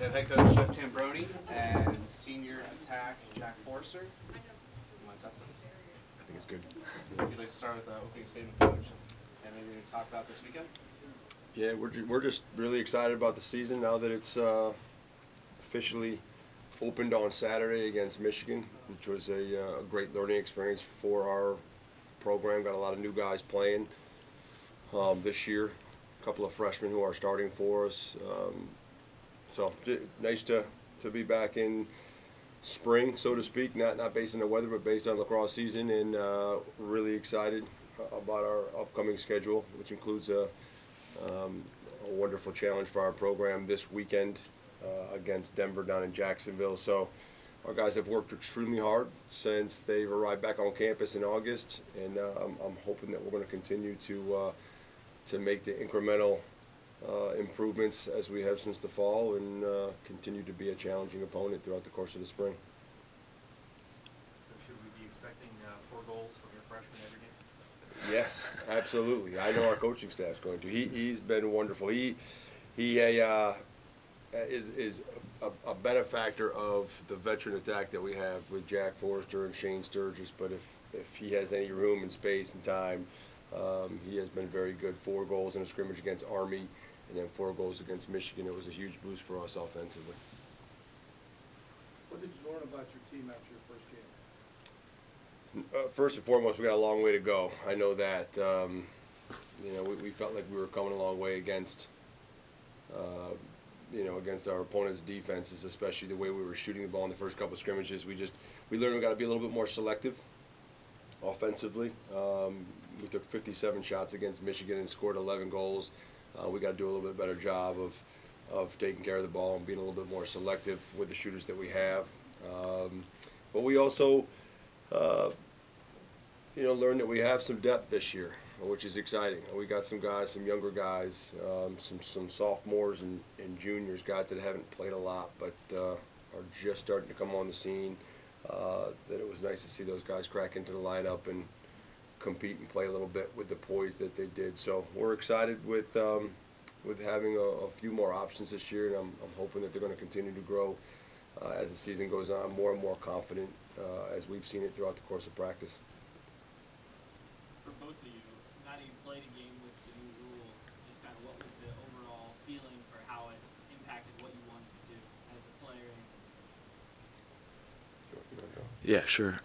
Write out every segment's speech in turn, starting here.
We have head coach Jeff Tambroni and senior attack Jack Forrester. You want to test those? I think it's good. If you'd like to start with the opening statement, coach, and maybe talk about this weekend. Yeah, we're just really excited about the season now that it's officially opened on Saturday against Michigan, which was a great learning experience for our program. Got a lot of new guys playing this year. A couple of freshmen who are starting for us. So nice to be back in spring, so to speak, not based on the weather, but based on lacrosse season, and really excited about our upcoming schedule, which includes a wonderful challenge for our program this weekend against Denver down in Jacksonville. So our guys have worked extremely hard since they've arrived back on campus in August, and I'm hoping that we're going to continue to make the incremental improvements as we have since the fall, and continue to be a challenging opponent throughout the course of the spring. So should we be expecting 4 goals from your freshman every game? Yes, absolutely. I know our coaching staff's going to. He's been wonderful. He is a benefactor of the veteran attack that we have with Jack Forrester and Shane Sturgis, but if he has any room and space and time, he has been very good. 4 goals in a scrimmage against Army, and then 4 goals against Michigan. It was a huge boost for us offensively. What did you learn about your team after your first game? First and foremost, we got a long way to go. I know that. We felt like we were coming a long way against against our opponent's defenses, especially the way we were shooting the ball in the first couple of scrimmages. We learned we got to be a little bit more selective offensively. We took 57 shots against Michigan and scored 11 goals. We got to do a little bit better job of taking care of the ball and being a little bit more selective with the shooters that we have. But we also, learned that we have some depth this year, which is exciting. We got some guys, some younger guys, some sophomores and juniors, guys that haven't played a lot but are just starting to come on the scene. That it was nice to see those guys crack into the lineup and compete and play a little bit with the poise that they did. So we're excited with having a few more options this year, and I'm hoping that they're going to continue to grow as the season goes on, more and more confident as we've seen it throughout the course of practice. For both of you, now that you played a game with the new rules, just kind of what was the overall feeling for how it impacted what you wanted to do as a player? Yeah, sure.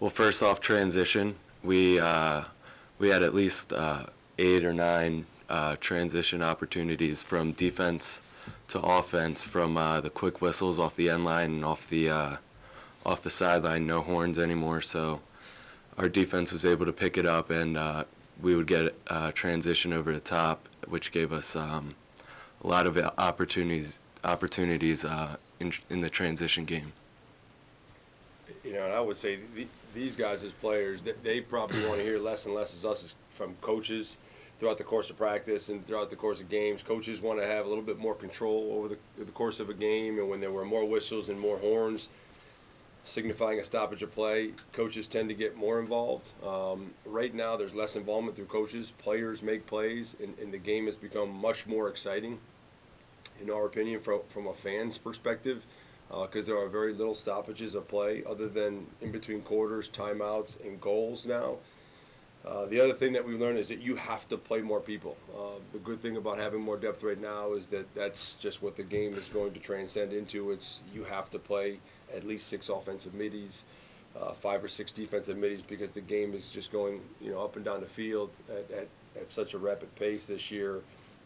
Well, first off, transition. We had at least 8 or 9 transition opportunities from defense to offense, from the quick whistles off the end line and off the sideline. No horns anymore, so our defense was able to pick it up, and we would get transition over the top, which gave us a lot of opportunities in the transition game. And I would say these guys as players, they probably want to hear less and less as us from coaches throughout the course of practice and throughout the course of games. Coaches want to have a little bit more control over the course of a game, and when there were more whistles and more horns signifying a stoppage of play, coaches tend to get more involved. Right now there's less involvement through coaches. Players make plays, and the game has become much more exciting, in our opinion, from a fan's perspective. Because there are very little stoppages of play other than in between quarters, timeouts, and goals now. The other thing that we've learned is that you have to play more people. The good thing about having more depth right now is that that's just what the game is going to transcend into. You have to play at least 6 offensive middies, 5 or 6 defensive middies, because the game is just going up and down the field at such a rapid pace this year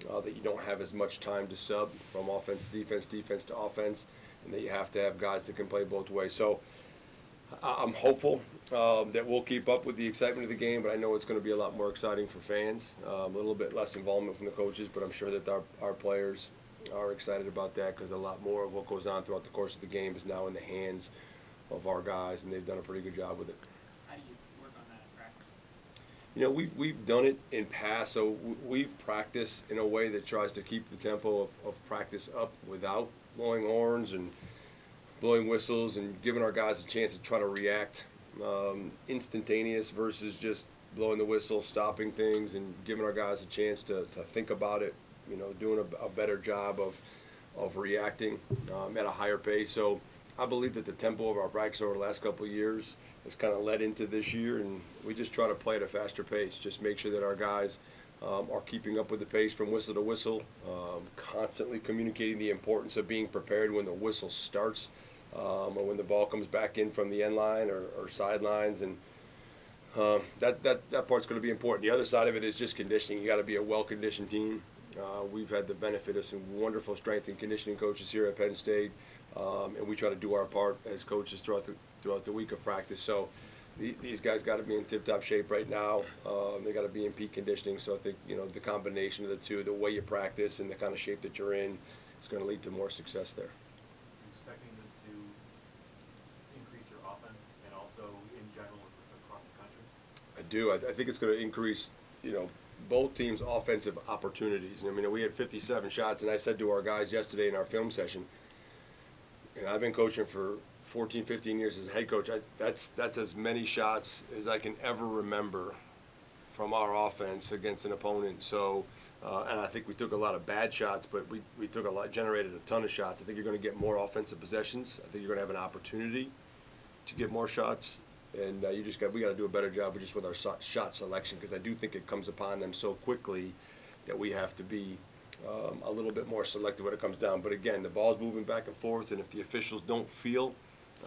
that you don't have as much time to sub from offense to defense, defense to offense, and that you have to have guys that can play both ways. So I'm hopeful that we'll keep up with the excitement of the game, but I know it's going to be a lot more exciting for fans, a little bit less involvement from the coaches, but I'm sure that our players are excited about that, because a lot more of what goes on throughout the course of the game is now in the hands of our guys, and they've done a pretty good job with it. How do you work on that in practice? We've done it in past, so we've practiced in a way that tries to keep the tempo of practice up without blowing horns and blowing whistles, and giving our guys a chance to try to react instantaneous versus just blowing the whistle, stopping things, and giving our guys a chance to think about it. Doing a better job of reacting at a higher pace. So I believe that the tempo of our practice over the last couple of years has kind of led into this year, and we just try to play at a faster pace. Just make sure that our guys are keeping up with the pace from whistle to whistle, constantly communicating the importance of being prepared when the whistle starts, or when the ball comes back in from the end line or sidelines, and that part's going to be important. The other side of it is just conditioning. You got to be a well-conditioned team. We've had the benefit of some wonderful strength and conditioning coaches here at Penn State, and we try to do our part as coaches throughout the week of practice. So these guys got to be in tip-top shape right now. They got to be in peak conditioning. So I think the combination of the two, the way you practice and the kind of shape that you're in, is going to lead to more success there. Are you expecting this to increase your offense and also in general across the country? I do. I think it's going to increase, both teams' offensive opportunities. I mean, we had 57 shots, and I said to our guys yesterday in our film session, and I've been coaching for 14, 15 years as a head coach. That's as many shots as I can ever remember from our offense against an opponent. So, and I think we took a lot of bad shots, but we generated a ton of shots. I think you're going to get more offensive possessions. I think you're going to have an opportunity to get more shots. And we got to do a better job with our shot selection, because I do think it comes upon them so quickly that we have to be a little bit more selective when it comes down. But again, the ball's moving back and forth, and if the officials don't feel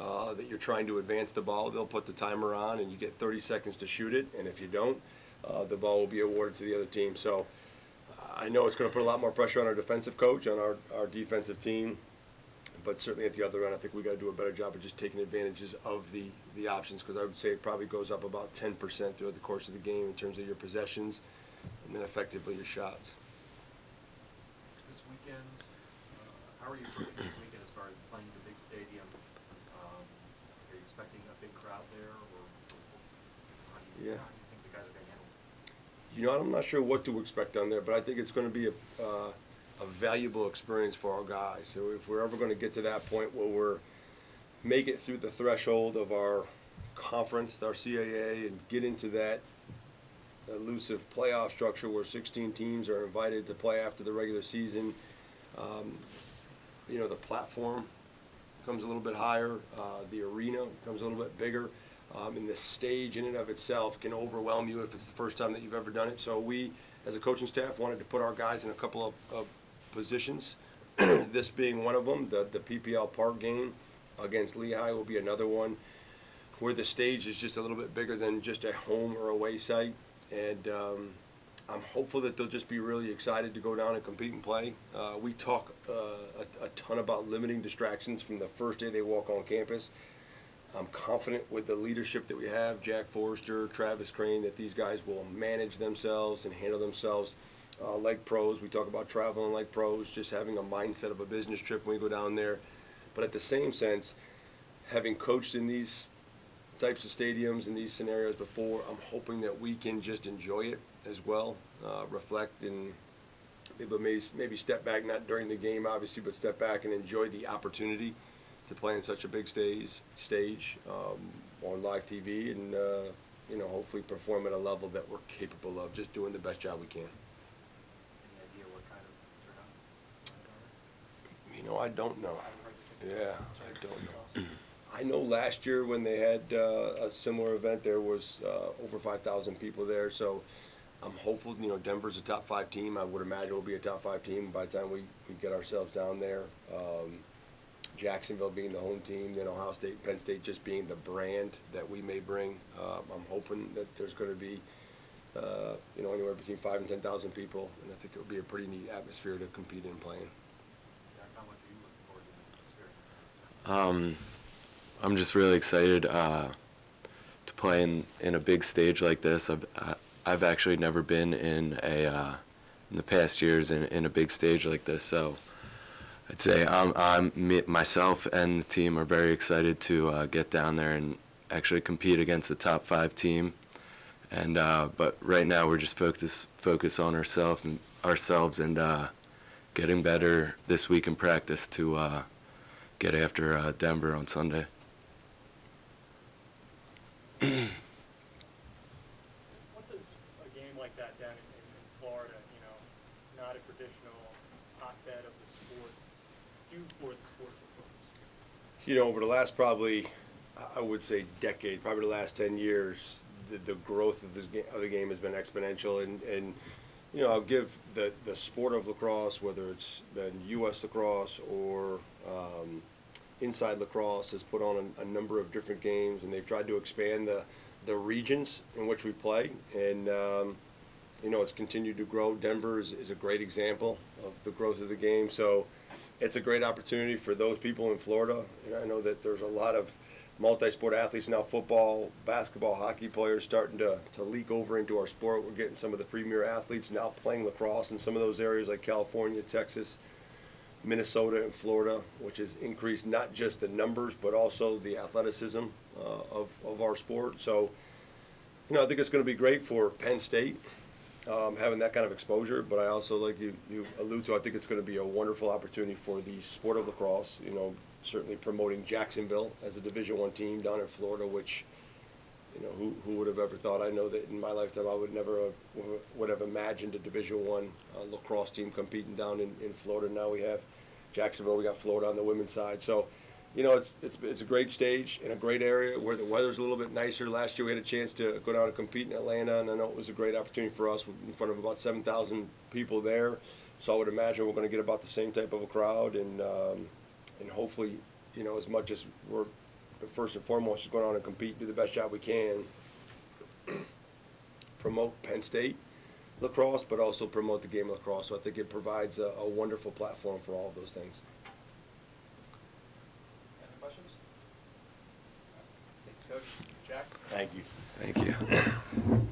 that you're trying to advance the ball, they'll put the timer on, and you get 30 seconds to shoot it. And if you don't, the ball will be awarded to the other team. So I know it's going to put a lot more pressure on our defensive coach, on our defensive team. But certainly at the other end, I think we got to do a better job of just taking advantages of the options, because I would say it probably goes up about 10% throughout the course of the game in terms of your possessions and then effectively your shots. This weekend, how are you feeling this weekend as far as playing the big stadium? Are you expecting a big crowd there, or how do you think the guys are going to handle it? I'm not sure what to expect on there, but I think it's going to be a valuable experience for our guys. So if we're ever going to get to that point where make it through the threshold of our conference, our CAA, and get into that elusive playoff structure where 16 teams are invited to play after the regular season, the platform becomes a little bit higher, the arena becomes a little bit bigger, and the stage in and of itself can overwhelm you if it's the first time that you've ever done it. So we, as a coaching staff, wanted to put our guys in a couple of positions, this being one of them. The PPL Park game against Lehigh will be another one where the stage is just a little bit bigger than just a home or away site. And I'm hopeful that they'll just be really excited to go down and compete and play. We talk a ton about limiting distractions from the first day they walk on campus. I'm confident with the leadership that we have, Jack Forrester, Travis Crane, that these guys will manage themselves and handle themselves like pros. We talk about traveling like pros, just having a mindset of a business trip when we go down there. But at the same sense, having coached in these types of stadiums and these scenarios before, I'm hoping that we can just enjoy it as well, reflect and maybe step back, not during the game obviously, but step back and enjoy the opportunity to play in such a big stage on live TV, and hopefully perform at a level that we're capable of just doing the best job we can. Any idea what kind of turnout? I don't know. Yeah, I don't know. I know last year when they had a similar event, there was over 5,000 people there. So I'm hopeful. Denver's a top 5 team. I would imagine we'll be a top 5 team by the time we get ourselves down there. Jacksonville being the home team, then Ohio State, Penn State just being the brand that we may bring. I'm hoping that there's going to be, anywhere between 5,000 and 10,000 people, and I think it'll be a pretty neat atmosphere to compete in playing. How much are you looking forward to this experience? I'm just really excited to play in a big stage like this. I've actually never been in the past years in a big stage like this, so I'd say myself and the team are very excited to get down there and actually compete against the top 5 team. And but right now we're just focus on ourselves and getting better this week in practice to get after Denver on Sunday. What does a game like that down in Florida, not a traditional hotbed of the sport, You know, over the last probably, I would say decade, probably the last 10 years, the growth of the game has been exponential. And you know, I'll give the sport of lacrosse, whether it's been U.S. lacrosse or inside lacrosse, has put on a number of different games, and they've tried to expand the regions in which we play. And you know, it's continued to grow. Denver is a great example of the growth of the game. So it's a great opportunity for those people in Florida. And I know that there's a lot of multi-sport athletes now, football, basketball, hockey players starting to leak over into our sport. We're getting some of the premier athletes now playing lacrosse in some of those areas like California, Texas, Minnesota, and Florida, which has increased not just the numbers but also the athleticism of our sport. So, you know, I think it's going to be great for Penn State. Having that kind of exposure, but I also, like you allude to, I think it's going to be a wonderful opportunity for the sport of lacrosse. You know, certainly promoting Jacksonville as a Division I team down in Florida, which, you know, who would have ever thought? I know that in my lifetime I would never would have imagined a Division I lacrosse team competing down in Florida. Now we have Jacksonville, we got Florida on the women's side. So, you know, it's a great stage in a great area where the weather's a little bit nicer. Last year we had a chance to go down and compete in Atlanta, and I know it was a great opportunity for us in front of about 7,000 people there. So I would imagine we're going to get about the same type of a crowd, and hopefully, you know, as much as we're first and foremost just going on and compete, do the best job we can, promote Penn State lacrosse, but also promote the game of lacrosse. So I think it provides a wonderful platform for all of those things. Any questions? Thank you, Coach. Jack? Thank you. Thank you.